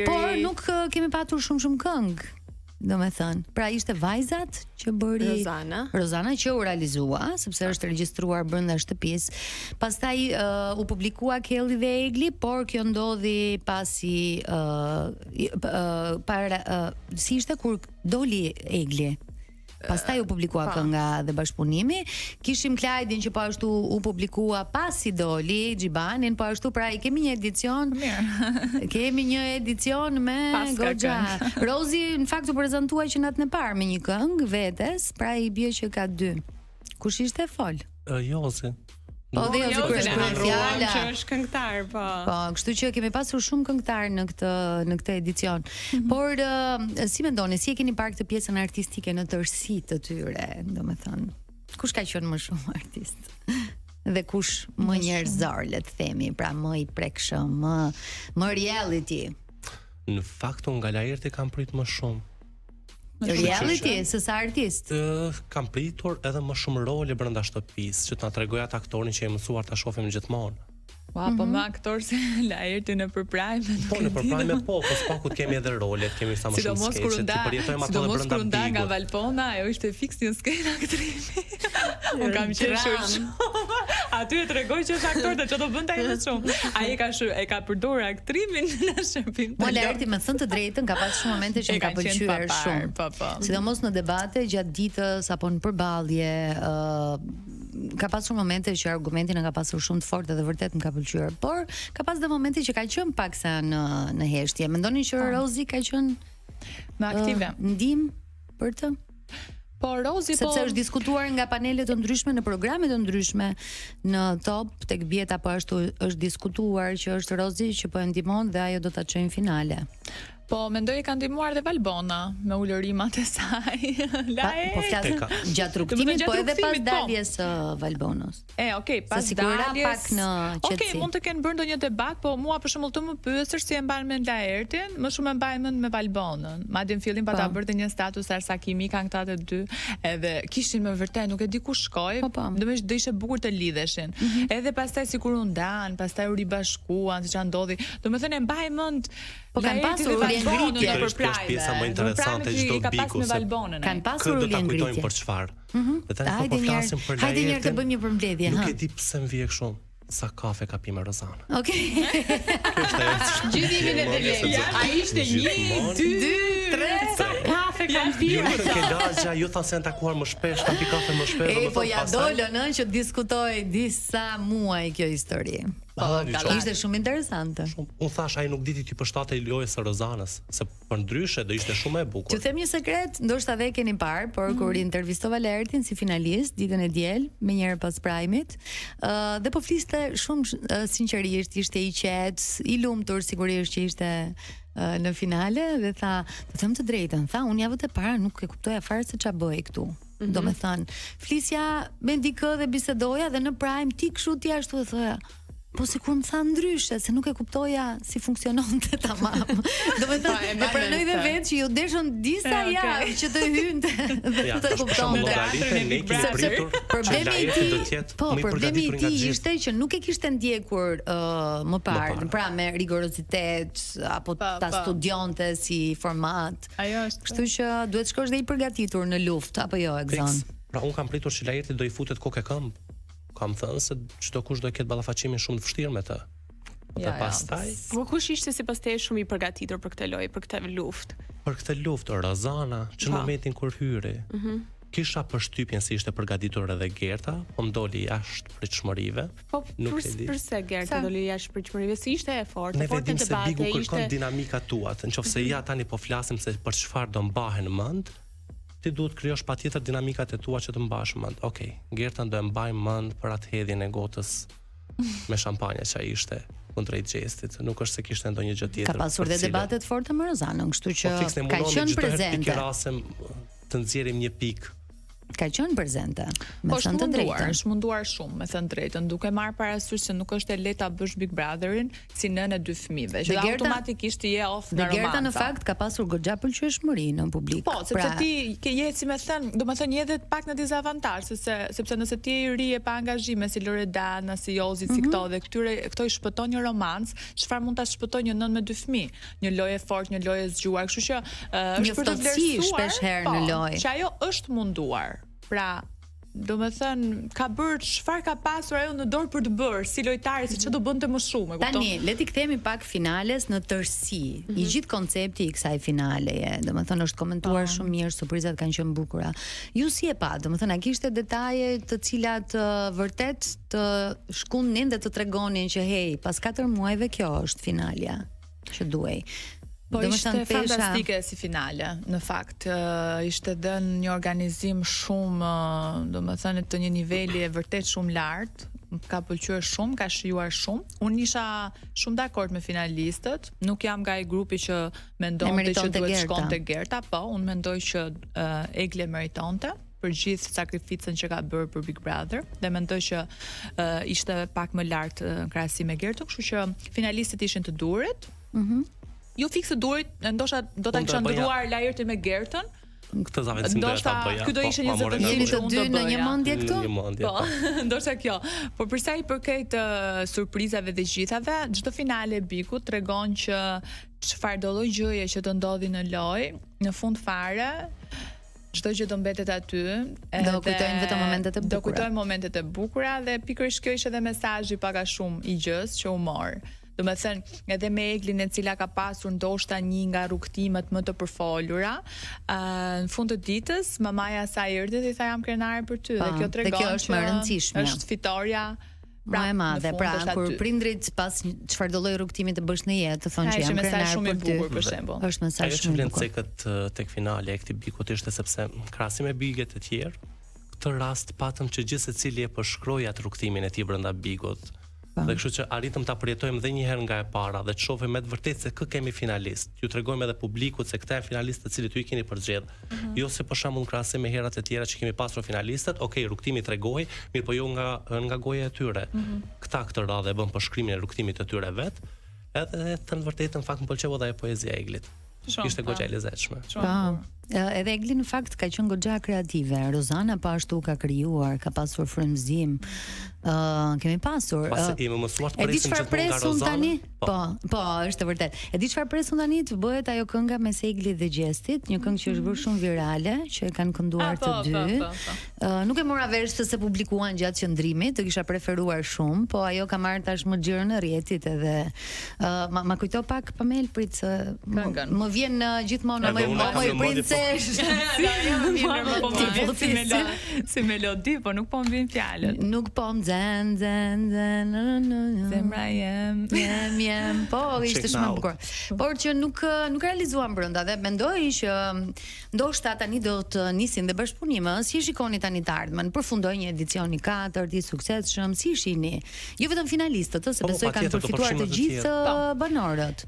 Por nuk kemi patur shumë këngë. Do me thënë, pra ishte Vajzat që bëri Rozana që u realizua, sepse është regjistruar brenda shtëpisë. Pastaj u publikua Kelly dhe Egli, por kjo ndodhi pasi si ishte kur doli Egli. Pastaj u publikua kënga dhe bashkëpunimi. Kishim Klajdin që po ashtu u publikua pasi doli Xhibanin, po ashtu pra i kemi një edicion. Kemi një edicion me goxha. Rozi në fakt u prezantua që natën e parë me një këngë vetes, pra i bie që ka 2. Kush ishte fol? Jozi. Po dhe Jozi kur është fjala që është këngëtar, po. Po, kështu që kemi pasur shumë këngëtar në këtë edicion. Por si mendoni, si e keni parë këtë pjesën artistike në tërësi të tyre, domethënë? Kush ka qenë më shumë artist? Dhe kush më njerëzor, le të themi, pra më i prekshëm, më reality? Në fakt unë nga Laerti kam prit më shumë. Reality, se sa artist? Kam pritur edhe më shumë role brenda shtëpisë, që të na tregoj atë aktorin që e mësuar ta shohim gjithmonë. Po me aktor se Laerti në Prime. Po në Prime po spaku kemi edhe rolet, kemi sa më shumë skeçe, të përjetojmë ato brenda Sidomos kur nga Valpona, ajo ishte fiks një skenë aktrimi. Unë kam qeshur shumë. Aty e tregoj që është aktor dhe që do bënda edhe shumë. Ai e ka përdorur aktrimin në shërbim. Po Laerti me thënë të drejtën ka pas shumë momente që më ka pëlqyer shumë. Po. Sidomos në debate gjatë ditës apo në përballje, ka pasur momente që argumentin e ka pasur shumë të fortë dhe vërtet më ka pëlqyer, por ka pas dhe momente që ka qenë paksa në heshtje. Mendoni që Rozi ka qenë më aktive? Ndim për të? Po Rozi sepse është diskutuar nga panele të ndryshme në programe të ndryshme në Top, tek Bjeta po ashtu është diskutuar që është Rozi që po e ndihmon dhe ajo do ta çojë në finale. Po mendoj e ka ndihmuar dhe Valbona me ulërimat e saj. Po flasë gjatë rrugtimit, po edhe pas daljes së Valbonës. Okej, pas daljes pak në qetësi. Okej, mund të kenë bërë ndonjë debat, po mua për shembull të më pyesësh si e mban mend Laertin, më shumë e mbaj mend me Valbonën. Madje në fillim pata bërte një status arsakimi kanë këta të dy, edhe kishin me vërtet nuk e di ku shkoj, domethënë do ishte bukur të lidheshin. Edhe pastaj sikur u ndan, pastaj u ribashkuan, siç ndodhi. Domethënë e mbaj mend. Po kanë pasur ngritje për Prime. Pjesa më interesante çdo biku se kanë pasur ngritje për çfarë. Dhe tani po flasim për Laertin. Hajde një herë të bëjmë një përmbledhje, Nuk e di pse më vjen kështu. Sa kafe ka pi me Rozana. Okej. Gjydimin e delej. Ai ishte 1, 2, 3 sa kafe ka pi. Ke lagja, ju thanë se janë takuar më shpesh, kanë pi kafe më shpesh, po ja dolën që diskutoi disa muaj kjo histori. Ishte shumë interesante. Unë thash ai nuk diti ti përshtatej lojës së Rozanës, se për ndryshe do ishte shumë e bukur. T'ju them një sekret, ndoshta dhe e keni parë, por kur intervistova Laertin si finalist ditën e diel, më njëherë pas Prime-it, dhe po fliste shumë sinqerisht, ishte i qetë, i lumtur sigurisht që ishte në finale dhe tha, të them të drejtën, tha, unë javët e para nuk e kuptoja fare se ç'a bëj këtu. Do me thënë, flisja me dikë dhe bisedoja dhe në Prime ti kështu ti ashtu e thoja. Po sikur më tha ndryshe, se nuk e kuptoja si funksiononte tamam. Do të thënë, e pranoj dhe vetë që ju deshën disa javë që të hynte dhe të kuptonte. Problemi i tij ishte që nuk e kishte ndjekur më parë, pra me rigorozitet apo ta studionte si format. Kështu që duhet shkosh dhe i përgatitur në luftë apo jo, Exon. Pra un kam pritur që Laerti do i futet kokë këmbë. Kam thënë se çdo kush do ketë ballafaqimin shumë të vështirë me të. Dhe pastaj, po kush ishte sipas teje shumë i përgatitur për këtë lojë, për këtë luftë? Për këtë luftë Rozana, që në momentin kur hyri, kisha përshtypjen se ishte përgatitur edhe Gerta, po mdoli jashtë pritshmërive. Po përse Gerta doli jashtë pritshmërive? Si ishte e fortë? Ne vedim se Bigu kërkon dinamika tuat, nëse ja tani po flasim se për çfarë do mbahen mend. Ti duhet krijosh patjetër dinamikat e tua që të mbash mend. Okej, Gerta do e mbaj mend për atë hedhjen e gotës me shampanjë që ishte kundrejt Xhestit. Nuk është se kishte ndonjë gjë tjetër. Ka pasur dhe debate të forta me Rozanën, kështu që ka qenë prezente. Në rastem të nxjerrim një pikë ka qenë prezente. Me thënë të drejtën. Është munduar shumë, me thënë drejtën, duke marrë parasysh se nuk është e lehtë ta bësh Big Brotherin si nënë e dy fëmijëve, që automatikisht je off në romanca. Dhe Gerta në fakt ka pasur goxha pëlqyeshmëri në publik. Po, sepse ti je si më thënë, domethënë je edhe pak në dizavantazh, sepse nëse ti je i ri e pa angazhime si Loredana, si Jozi, si këto dhe këto i shpëton një romancë, çfarë mund ta shpëtojë një nënë me dy fëmijë? Një lojë fort, një lojë zgjuar, kështu që është për të vlerësuar shpesh herë në lojë. Që ajo është munduar. Pra, do me thënë, ka bërë çfarë ka pasur ajo në dorë për të bërë, si lojtari, se që do bënte më shumë. Tani, le ti kthehemi pak finales në tërësi. I gjithë koncepti i kësaj finaleje, do me thënë, është komentuar shumë mirë, surprizat kanë qenë bukura. Ju si e pa, do me thënë, a kishte detaje të cilat vërtet të shkundnin dhe të tregonin që hej, pas 4 muajve kjo është finalja që duhej. Po ishte fantastike si finale, në fakt. Ishte dhënë një organizim shumë, do më thënë, të një niveli e vërtet shumë lartë, ka pëlqyer shumë, ka shijuar shumë. Unë isha shumë dakord me finalistët, nuk jam nga ai grupi që mendonte që duhet shkonte Gerta, po, unë mendoj që Egli meritonte për gjithë sakrificën që ka bërë për Big Brother dhe mendoj që ishte pak më lartë në krahasim me Gertën, kështu që finalistët ishin të durit. Jo fikse durit, ndoshta do ta kisha ndruar lajërtin me Gertën. Këtë zaventsim do ta bëja. Ky do ishte një zëvendësim jemi të dy në një mendje këtu? Po, ndoshta kjo. Por për sa i përket surprizave dhe gjithave, çdo finale e Bikut tregon që çfarë do lloj gjëje që të ndodhi në lojë, në fund fare çdo gjë do mbetet aty. Do kujtojnë vetëm momentet e bukura. Do kujtojnë momentet e bukura dhe pikërisht kjo ishte edhe mesazhi pak a shumë i gjës që u mor. Do me thënë, edhe me Eglin e cila ka pasur ndoshta një nga rrugtimet më të përfolura, në fund të ditës, mamaja sa erdhi dhe i tha jam krenare për ty, dhe kjo tregon që është fitoria më e madhe. Pra, kur prindrit pas çfarëdo lloj rrugtimi të bësh në jetë, të thonë që jam krenar për ty. Për shembull. Është mesazh shumë i bukur. Ajo që tek finale e këtij Bikut ishte sepse krahasim me biget e tjerë, këtë rast patëm që gjithë secili e përshkroi atë rrugtimin e tij brenda Bikut. Dhe kështu që arritëm ta përjetojmë edhe një herë nga e para dhe të shohim me të vërtetë se kë kemi finalist. Ju tregojmë edhe publikut se këta janë finalistë të cilët ju i keni përgjedh. Jo se për shembull në krahasim me herat e tjera që kemi pasur finalistët, okay, rrugtimi tregoi, mirë po jo nga goja e tyre. Këta këtë radhë bën përshkrimin e rrugtimit të tyre vet. Edhe të vërtetën fakt më pëlqeu edhe poezia e Eglit. Ishte goxha e lezetshme. Edhe Egli në fakt ka qenë goxha kreative. Rozana pa ashtu ka krijuar, ka pasur frymëzim. Kemi pasur. Pasi i më mësuar të presim gjithmonë nga Rozana. Po, është e vërtet. E di çfarë presun tani të bëhet ajo kënga mes Eglit dhe Gjestit, një këngë që është bërë shumë virale, që e kanë kënduar të dy. Nuk e mora vesh se publikuan gjatë qëndrimit, të kisha preferuar shumë, po ajo ka marrë tash më xhirën e rrjetit edhe ma kujto pak Pamel prit se më vjen gjithmonë më princesh. Si melodi, po nuk po më vjen fjalët. Nuk po më zen zemra jem. Po, ishte shumë bukur. Por që nuk realizuan brenda dhe mendoj që ndoshta tani do të nisin dhe bashkëpunime. Si shikoni tani të ardhmen? Përfundoi një edicion i 4 i suksesshëm, si shihni? Jo vetëm finalistët, se besoj kanë përfituar të gjithë banorët.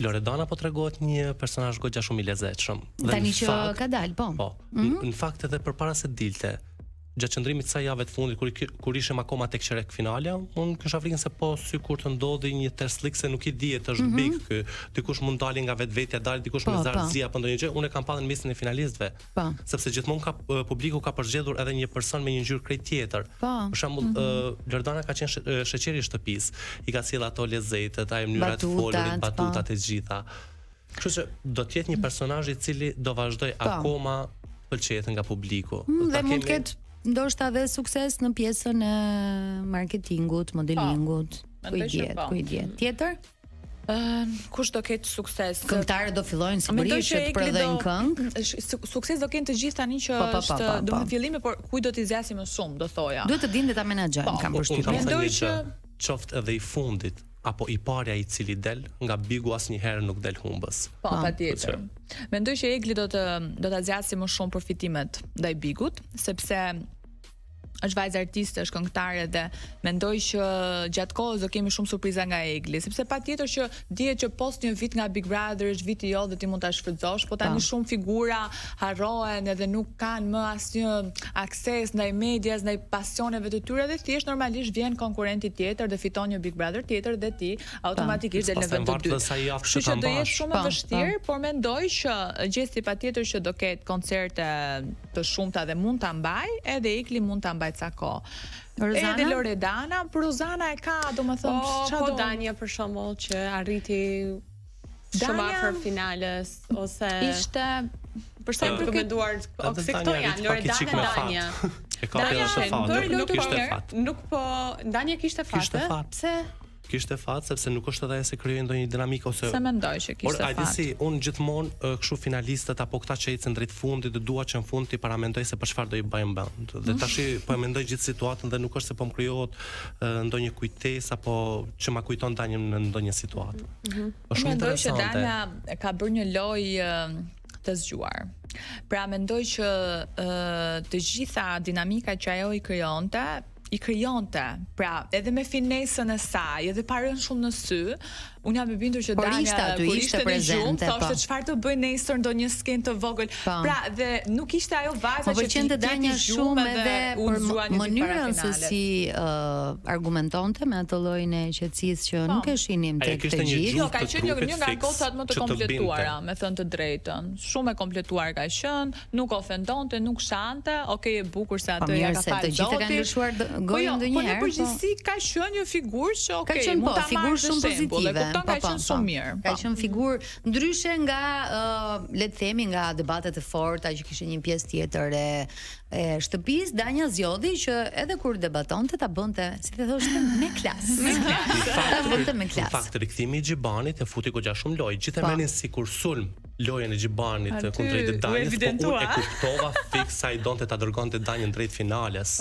Loredana po tregohet një personazh goxha shumë i lezetshëm. Tani që ka dalë, po. Po. Në fakt edhe përpara se dilte, gjatë qëndrimit sa javë të fundit kur ishim akoma tek çerek finale, unë kisha frikën se po sikur të ndodhi një terslik se nuk i dihet është big ky, dikush mund dali nga vetvetja, dali dikush me zartëzi apo ndonjë gjë. Unë e kam parë në mesin e finalistëve. Sepse gjithmonë publiku ka përzgjedhur edhe një person me një ngjyrë krejt tjetër. Për shembull, Loredana ka qenë sheqeri i shtëpisë, i ka sjell ato lezetet, ajo mënyra të folurit, batutat e gjitha. Kështu që do të jetë një personazh i cili do vazhdoj akoma pëlqejet nga publiku. Dhe mund të ketë ndoshta dhe sukses në pjesën e marketingut, modelingut. Ku i diet. Tjetër? Kush do ketë sukses? Këngëtarët do fillojnë sigurisht të prodhojnë këngë. Sukses do kenë të gjithë tani që është do në fillime, por kujt do t'i zgjasë më shumë, do thoja. Duhet të dinë ta menaxhojnë, kam përshtypjen. Mendoj që qoftë edhe i fundit apo i parja i cili del nga Bigu asnjëherë nuk del humbës. Po, patjetër. Mendoj që Egli do ta zgjasë më shumë përfitimet ndaj Bigut, sepse është vajzë artiste, është këngëtare dhe mendoj që gjatë kohës do kemi shumë surpriza nga Egli, sepse patjetër që dihet që post një vit nga Big Brother është viti jo dhe ti mund ta shfrytëzosh, po tani shumë figura harrohen edhe nuk kanë më asnjë akses ndaj medias, ndaj pasioneve të tyre dhe thjesht normalisht vjen konkurrenti tjetër dhe fiton një Big Brother tjetër dhe ti automatikisht del në vend të dytë. Kështu që do jetë shumë e vështirë, por mendoj që Gjesti patjetër që do ketë koncerte të shumta dhe mund ta mbaj, edhe Egli mund ta mbaj ca kohë. Edhe Loredana, por Rozana e ka, domethënë, po Dania për shembull që arriti shumë afër finales ose ishte për sa i përket menduar se këto janë Loredana, Dania. E ka edhe fat. Nuk po Dania kishte fat. Pse? Kishte fat sepse nuk është edhe se krijoi ndonjë dinamikë ose se mendoj që kishte fat. Por si unë gjithmonë kështu finalistët apo këta që ecën drejt fundit, dua që në fund ti paramendoj se për çfarë do i bëjmë band. Dhe tash po e mendoj gjithë situatën dhe nuk është se po më krijohet ndonjë kujtesë apo që ma kujton Danien në ndonjë situatë. Është shumë interesante. Mendoj që Dania ka bërë një lojë të zgjuar. Pra mendoj që të gjitha dinamika që ajo i krijonte, pra edhe me finesën e saj, edhe pa rënë shumë në sy, unë jam e bindur që Dania kur ishte prezente, thoshte çfarë të bëj nesër ndonjë skenë të vogël. Pra dhe nuk ishte ajo vajza që pëlqente Dania shumë edhe për mënyrën se si argumentonte me atë llojin e qetësisë që nuk e shihnim tek të gjithë. Jo, ka qenë një nga gocat më të kompletuara, me thënë të drejtën. Shumë e kompletuar ka qenë, nuk ofendonte, nuk shante, okay, e bukur se atë ja ka falë Zoti. Të gjithë kanë lëshuar gojën ndonjëherë. Po në përgjithësi ka qenë një figurë që okay, mund ta marrësh shumë pozitive. Ka qenë shumë mirë. Ka qenë figurë ndryshe nga le të themi nga debatet e forta që kishte një pjesë tjetër e shtëpisë. Dania zgjodhi që edhe kur debatonte ta bënte, si të thoshte, me klasë. Ta bënte me klasë. Në fakt rikthimi i Xhibanit e futi goxha shumë lojë. Gjithë e merrin sikur sulm lojën e Xhibanit kundrejt Daniës, po unë e kuptova fiks sa i donte ta dërgonte Danien drejt finales.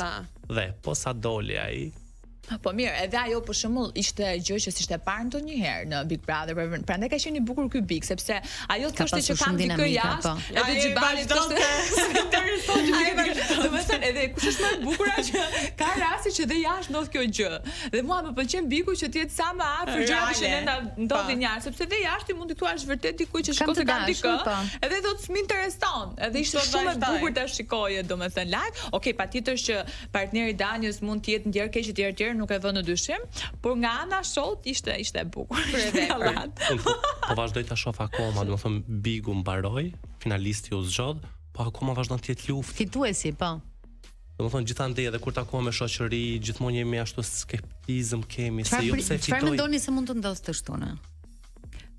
Dhe po sa doli ai. Po mirë, edhe ajo për shembull ishte gjë që s'ishte parë ndonjëherë në Big Brother, prandaj ka qenë i bukur ky Big, sepse ajo thoshte që kanë dikë jashtë, edhe Xhibani thoshte interesante. Domethënë edhe kush është më e bukur që ka rasti që dhe jashtë ndodh kjo gjë. Dhe mua më pëlqen Biku që të jetë sa më afër gjërave që ne ndodhin jashtë, sepse dhe jashtë mund të thuash vërtet dikujt që shkon se ka dikë, edhe thotë më intereson, edhe ishte shumë e bukur ta shikoje domethënë live. Okej, patjetër që partneri Daniës mund të jetë ndjer keq etj nuk e vë në dyshim, por nga ana shot ishte e bukur. Po vazhdoj ta shoh akoma, domethënë Bigu mbaroi, finalisti u zgjodh, po akoma vazhdon të jetë luftë. Fituesi, po. Domethënë gjithandej edhe kur takojmë me shoqëri, gjithmonë jemi ashtu skeptizëm kemi se jo pse fitoi. Çfarë mendoni se mund të ndodhë të shtunë?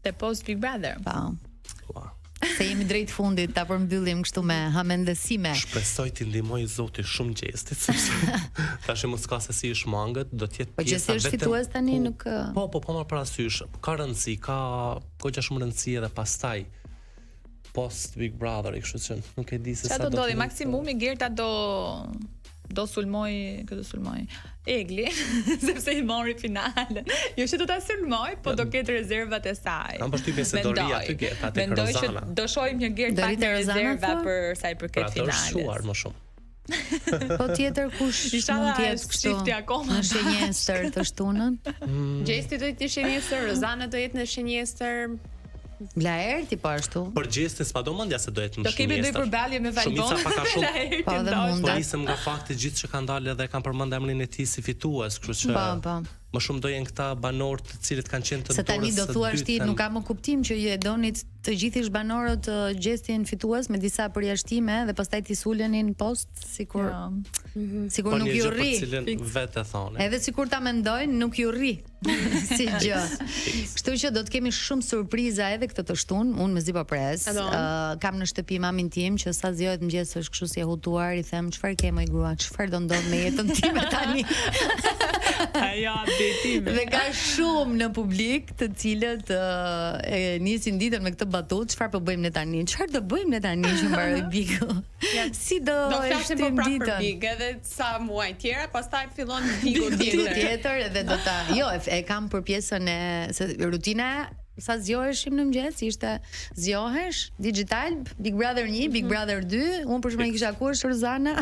Te post Big Brother. Po. Se jemi drejt fundit, ta përmbyllim kështu me hamendësime. Shpresoj t'i ndihmoj Zoti shumë Gjestit, sepse tash mos ka se si i shmangët, do të jetë pjesa vetëm. Po Gjesti është fitues tani nuk Po marr parasysh, ka rëndësi, ka goxha shumë rëndësi edhe pastaj post Big Brother, kështu që nuk e di se sa do të ndodhi. Maksimumi Gerta do sulmoj Egli, sepse i mori finalen. Jo që do ta sulmoj, po do ketë rezervat e saj. Kam përshtypjen se do ri aty Gerta tek Rozana. Mendoj që do shohim një Gert pak me rezerva për sa i përket finales. Pra do shuar më shumë. Po tjetër kush mund të jetë kështu në shenjestër të shtunën? Gjesti do të jetë shenjestër, Rozana do jetë në shenjestër. Blaerti po ashtu. Për Gjestin s'pa do mendja se do jetë në shenjestër. Do kemi ndonjë përballje me Valbon. Shumica pak a shumë. Po dhe mund. Po nisëm nga fakti gjithë që kanë dalë edhe kanë përmendur emrin e tij si fitues, kështu që më shumë do jenë këta banorë të cilët kanë qenë të dorës së dytë. Se tani do thuash ti nuk ka më kuptim që ju e donit të gjithë ish banorët Gjestin fitues me disa përjashtime dhe pastaj ti sulenin post sikur nuk ju rri. Vetë thonë. Edhe sikur ta mendojnë nuk ju rri si gjë. Kështu që do të kemi shumë surpriza edhe këtë të shtunë, unë mezi po pres. Kam në shtëpi mamin tim që sa zgjohet mëngjes është kështu si e hutuar, i them çfarë ke më grua, çfarë do ndodh me jetën time tani. Ajo update-ime. Dhe ka shumë në publik të cilët e nisin ditën me këtë batut, çfarë po bëjmë ne tani? Çfarë do bëjmë ne tani që mbaroi Bigu? Si do flasim për Big edhe sa muaj tjera, pastaj fillon Bigu tjetër edhe do ta. Jo, e kam për pjesën e se rutina sa zgjoheshim në mëngjes, ishte zgjohesh, digital, Big Brother 1, Big Brother 2, unë për shembull kisha kush Rozana.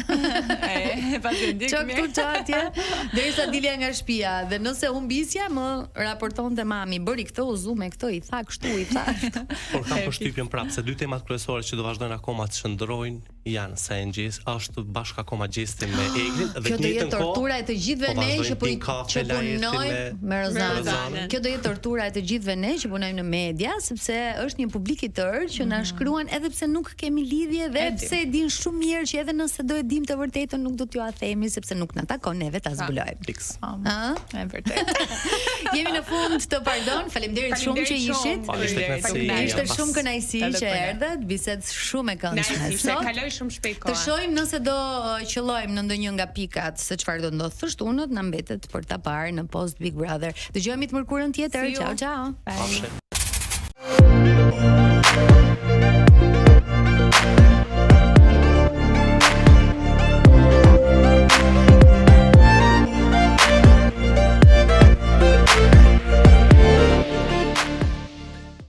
Çka këtu atje, derisa dilja nga shtëpia dhe nëse humbisja më raportonte mami, bëri këtë, u zu me këtë, i tha kështu, i tha. Por kam përshtypjen prapë se dy temat kryesore që do vazhdojnë akoma të shndrojnë janë Sengjis, është bashkë akoma Gjesti me Egrin dhe kjo do jetë tortura e të gjithëve ne që punojmë me Rozanën. Kjo do jetë tortura e të gjithëve ne që punojmë në media, sepse është një publik i tërë që na shkruan edhe pse nuk kemi lidhje dhe pse e din shumë mirë që edhe nëse do e dim të vërtetën nuk do t'ju a themi sepse nuk na takon neve ta zbulojmë. E vërtet. Jemi në fund të pardon, faleminderit shumë që ishit. Ishte shumë kënaqësi që erdhët, bisedë shumë e këndshme. Shumë shpejt koha. Të shohim nëse do qëllojmë në ndonjë nga pikat se çfarë do ndodh. Thështunët na mbetet për ta parë në post Big Brother. Dëgjojmë të mërkurën tjetër. Ciao, ciao.